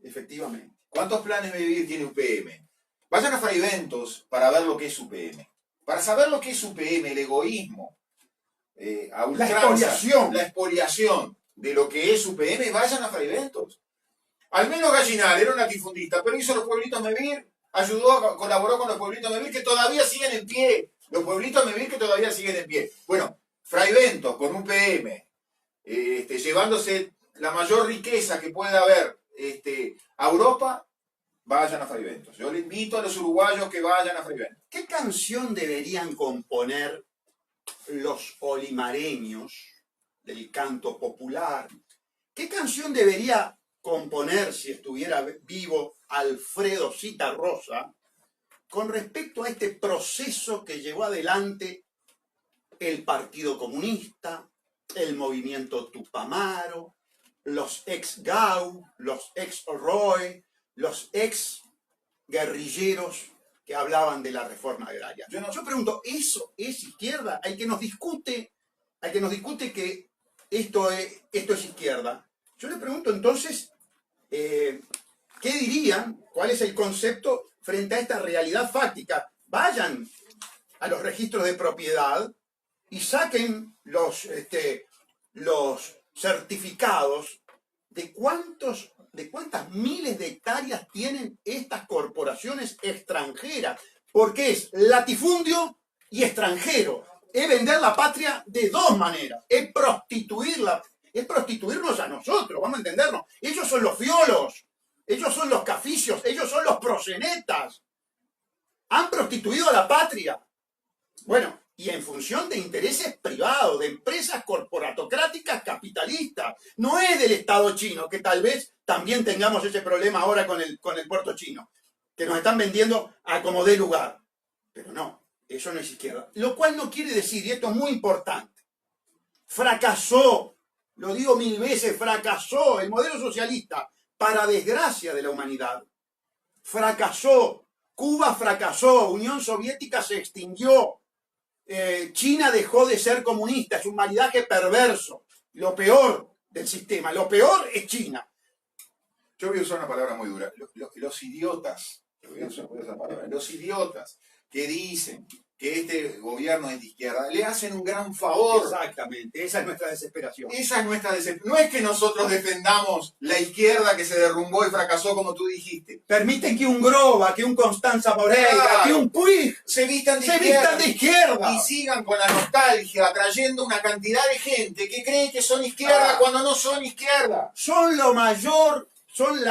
Efectivamente. ¿Cuántos planes Medivir tiene UPM? Vayan a Fraiventos para ver lo que es UPM. Para saber lo que es UPM, el egoísmo, a ultranza, la expoliación de lo que es UPM, vayan a Fraiventos. Al menos Gallinal era un latifundista, pero hizo los pueblitos Medivir, colaboró con los pueblitos Medivir que todavía siguen en pie. Los pueblitos Medivir que todavía siguen en pie. Bueno, Fraiventos con UPM, llevándose la mayor riqueza que pueda haber a Europa, vayan a Fraiventos. Yo le invito a los uruguayos que vayan a Fraiventos. ¿Qué canción deberían componer los olimareños del canto popular? ¿Qué canción debería componer, si estuviera vivo, Alfredo Zitarrosa con respecto a este proceso que llevó adelante el Partido Comunista, el movimiento Tupamaro, los ex-GAU, los ex-ROE, los ex-guerrilleros que hablaban de la reforma agraria? Yo pregunto, ¿eso es izquierda? Hay que nos discute que esto es izquierda. Yo le pregunto entonces, ¿qué dirían? ¿Cuál es el concepto frente a esta realidad fáctica? Vayan a los registros de propiedad y saquen los certificados de cuántas miles de hectáreas tienen estas corporaciones extranjeras, porque es latifundio y extranjero. Es vender la patria de dos maneras, es prostituirla, es prostituirnos a nosotros, vamos a entendernos. Ellos son los fiolos, ellos son los caficios, ellos son los proxenetas. Han prostituido a la patria. Bueno, y en función de intereses privados, de empresas corporatocráticas capitalistas. No es del Estado chino, que tal vez también tengamos ese problema ahora con el puerto chino, que nos están vendiendo a como dé lugar. Pero no, eso no es izquierda. Lo cual no quiere decir, y esto es muy importante, fracasó, lo digo 1000 veces, fracasó el modelo socialista, para desgracia de la humanidad. Fracasó, Cuba fracasó, Unión Soviética se extinguió, China dejó de ser comunista, es un maridaje perverso, lo peor del sistema, lo peor es China. Yo voy a usar una palabra muy dura, los idiotas, los idiotas que dicen que este gobierno es de izquierda, le hacen un gran favor. Exactamente, esa es nuestra desesperación. Esa es nuestra desesperación. No es que nosotros defendamos la izquierda que se derrumbó y fracasó, como tú dijiste. Permiten que un Groba, que un Constanza Moreira, claro, que un Puig se vistan de izquierda y sigan con la nostalgia, atrayendo una cantidad de gente que cree que son izquierda cuando no son izquierda. Son la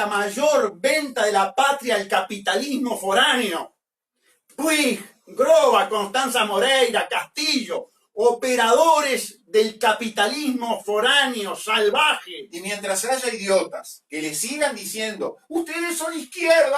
mayor venta de la patria al capitalismo foráneo. Puig, Groba, Constanza Moreira, Castillo, operadores del capitalismo foráneo, salvaje. Y mientras haya idiotas que le sigan diciendo, ustedes son izquierda,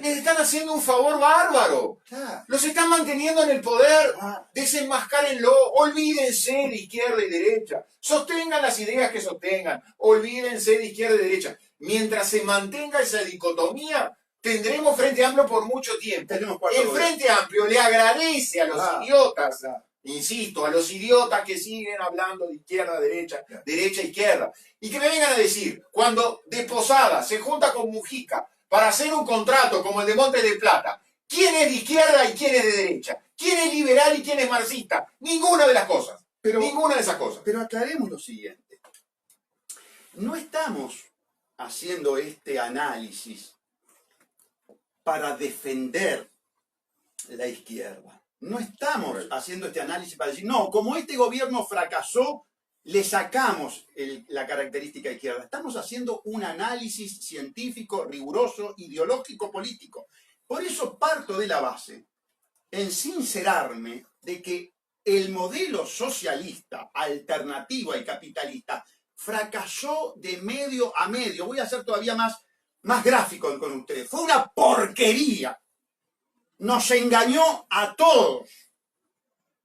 les están haciendo un favor bárbaro. Los están manteniendo en el poder. Desenmascárenlo, olvídense de izquierda y derecha. Sostengan las ideas que sostengan, olvídense de izquierda y derecha. Mientras se mantenga esa dicotomía, tendremos Frente Amplio por mucho tiempo. El Frente Amplio le agradece a los idiotas insisto, a los idiotas que siguen hablando de izquierda, derecha, derecha, izquierda, y que me vengan a decir, cuando de Posada se junta con Mujica para hacer un contrato como el de Montes del Plata, ¿quién es de izquierda y quién es de derecha? ¿Quién es liberal y quién es marxista? Ninguna de las cosas. Ninguna de esas cosas. Pero aclaremos lo siguiente. No estamos haciendo este análisis para defender la izquierda. No estamos haciendo este análisis para decir, no, como este gobierno fracasó, le sacamos la característica izquierda. Estamos haciendo un análisis científico, riguroso, ideológico, político. Por eso parto de la base en sincerarme de que el modelo socialista, alternativo al capitalista, fracasó de medio a medio. Voy a ser todavía más gráfico con ustedes. Fue una porquería. Nos engañó a todos.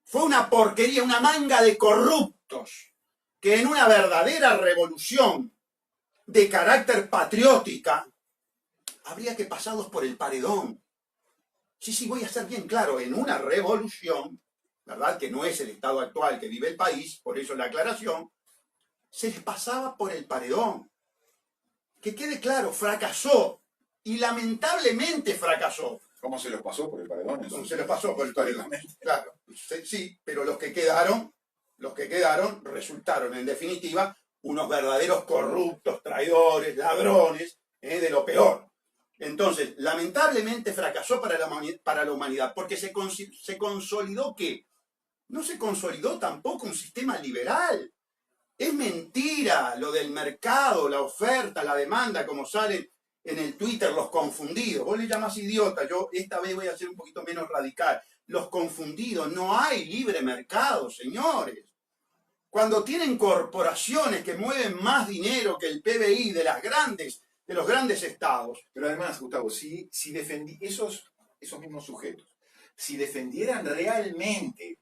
Fue una porquería, una manga de corruptos que en una verdadera revolución de carácter patriótica habría que pasarlos por el paredón. Sí, voy a ser bien claro, en una revolución, ¿verdad? Que no es el estado actual que vive el país, por eso la aclaración, se les pasaba por el paredón. Que quede claro, fracasó. Y lamentablemente fracasó. ¿Cómo se los pasó por el paredón? ¿Cómo se los pasó por el paredón? Claro, sí, pero los que quedaron resultaron, en definitiva, unos verdaderos corruptos, traidores, ladrones, de lo peor. Entonces, lamentablemente fracasó para la humanidad, porque se consolidó ¿qué? No se consolidó tampoco un sistema liberal. Es mentira lo del mercado, la oferta, la demanda, como salen en el Twitter los confundidos. Vos le llamás idiota, yo esta vez voy a ser un poquito menos radical. Los confundidos, no hay libre mercado, señores. Cuando tienen corporaciones que mueven más dinero que el PBI de los grandes estados. Pero además, Gustavo, si esos mismos sujetos, si defendieran realmente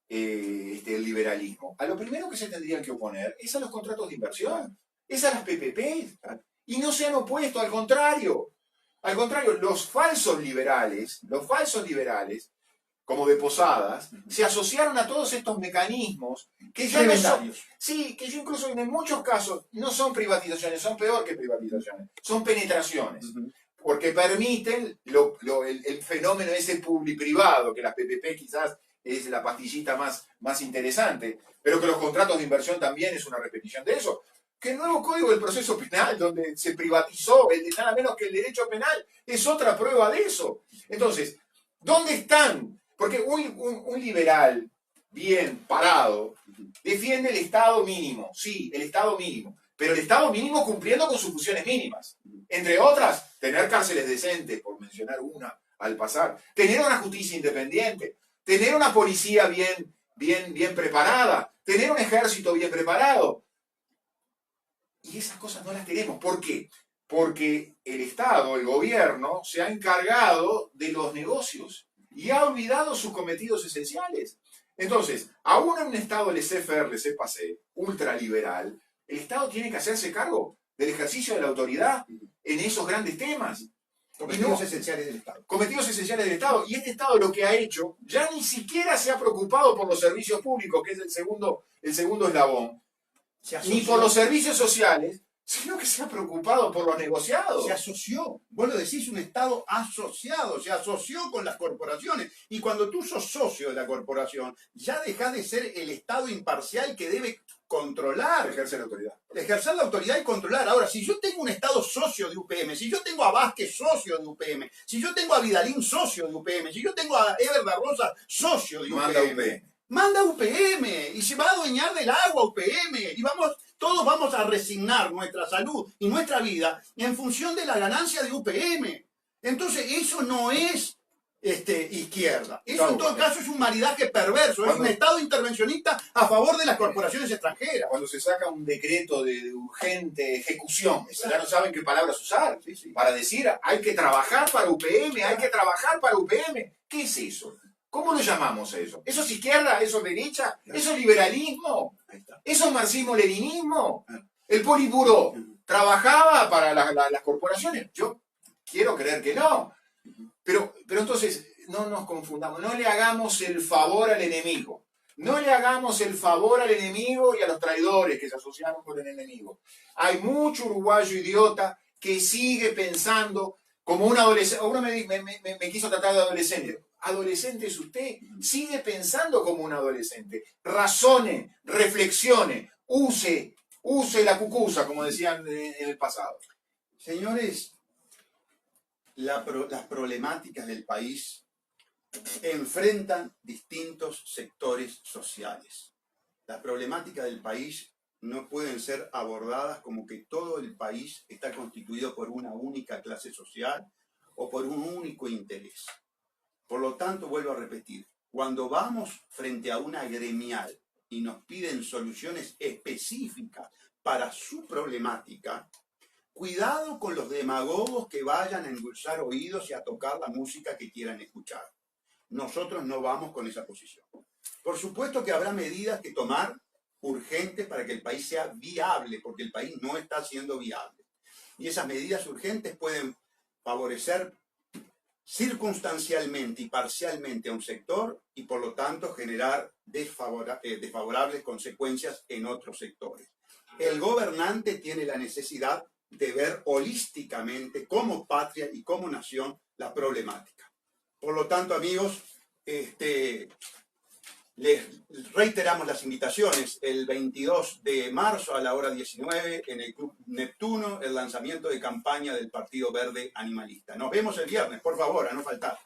el liberalismo, a lo primero que se tendrían que oponer es a los contratos de inversión, es a las PPP, y no se han opuesto, al contrario. Al contrario, los falsos liberales, como de Posadas, se asociaron a todos estos mecanismos que ya no son, sí, que yo incluso en muchos casos no son privatizaciones, son peor que privatizaciones, son penetraciones, porque permiten el fenómeno ese publi-privado, que las PPP quizás es la pastillita más interesante, pero que los contratos de inversión también es una repetición de eso. Que el nuevo Código del Proceso Penal, donde se privatizó nada menos que el derecho penal, es otra prueba de eso. Entonces, ¿dónde están? Porque un liberal bien parado defiende el Estado mínimo, sí, el Estado mínimo, pero el Estado mínimo cumpliendo con sus funciones mínimas. Entre otras, tener cárceles decentes, por mencionar una al pasar, tener una justicia independiente, tener una policía bien preparada, tener un ejército bien preparado. Y esas cosas no las tenemos. ¿Por qué? Porque el Estado, el gobierno, se ha encargado de los negocios y ha olvidado sus cometidos esenciales. Entonces, aún en un Estado laissez-faire, laissez-passer, ultraliberal, el Estado tiene que hacerse cargo del ejercicio de la autoridad en esos grandes temas. Cometidos esenciales del Estado. Cometidos esenciales del Estado. Y este Estado lo que ha hecho, ya ni siquiera se ha preocupado por los servicios públicos, que es el segundo eslabón, ni por los servicios sociales, sino que se ha preocupado por los negociados. Se asoció. Vos lo decís, un Estado asociado, se asoció con las corporaciones. Y cuando tú sos socio de la corporación, ya dejás de ser el Estado imparcial que debe controlar. Ejercer la autoridad. Ejercer la autoridad y controlar. Ahora, si yo tengo un Estado socio de UPM, si yo tengo a Vázquez socio de UPM, si yo tengo a Vidalín socio de UPM, si yo tengo a Eber da Rosa socio de UPM. Manda UPM y se va a adueñar del agua UPM y todos vamos a resignar nuestra salud y nuestra vida en función de la ganancia de UPM. Entonces eso no es izquierda. Eso en todo caso es un maridaje perverso, es un Estado intervencionista a favor de las corporaciones extranjeras. Cuando se saca un decreto de urgente ejecución, ya no saben qué palabras usar, para decir hay que trabajar para UPM, hay que trabajar para UPM. ¿Qué es eso? ¿Cómo lo llamamos eso? ¿Eso es izquierda? ¿Eso es derecha? ¿Eso es liberalismo? ¿Eso es marxismo-leninismo? El Politburó trabajaba para las corporaciones. Yo quiero creer que no. Pero entonces, no nos confundamos, no le hagamos el favor al enemigo. No le hagamos el favor al enemigo y a los traidores que se asociaron con el enemigo. Hay mucho uruguayo idiota que sigue pensando como un adolescente. Uno me quiso tratar de adolescente. Adolescente es usted, sigue pensando como un adolescente. Razone, reflexione, use la cucusa, como decían en el pasado. Señores, las problemáticas del país enfrentan distintos sectores sociales. Las problemáticas del país no pueden ser abordadas como que todo el país está constituido por una única clase social o por un único interés. Por lo tanto, vuelvo a repetir, cuando vamos frente a una gremial y nos piden soluciones específicas para su problemática, cuidado con los demagogos que vayan a endulzar oídos y a tocar la música que quieran escuchar. Nosotros no vamos con esa posición. Por supuesto que habrá medidas que tomar urgentes para que el país sea viable, porque el país no está siendo viable. Y esas medidas urgentes pueden favorecer circunstancialmente y parcialmente a un sector y por lo tanto generar desfavorables consecuencias en otros sectores. El gobernante tiene la necesidad de ver holísticamente como patria y como nación la problemática. Por lo tanto, amigos, les reiteramos las invitaciones el 22 de marzo a la hora 19 en el Club Neptuno, el lanzamiento de campaña del Partido Verde Animalista. Nos vemos el viernes, por favor, a no faltar.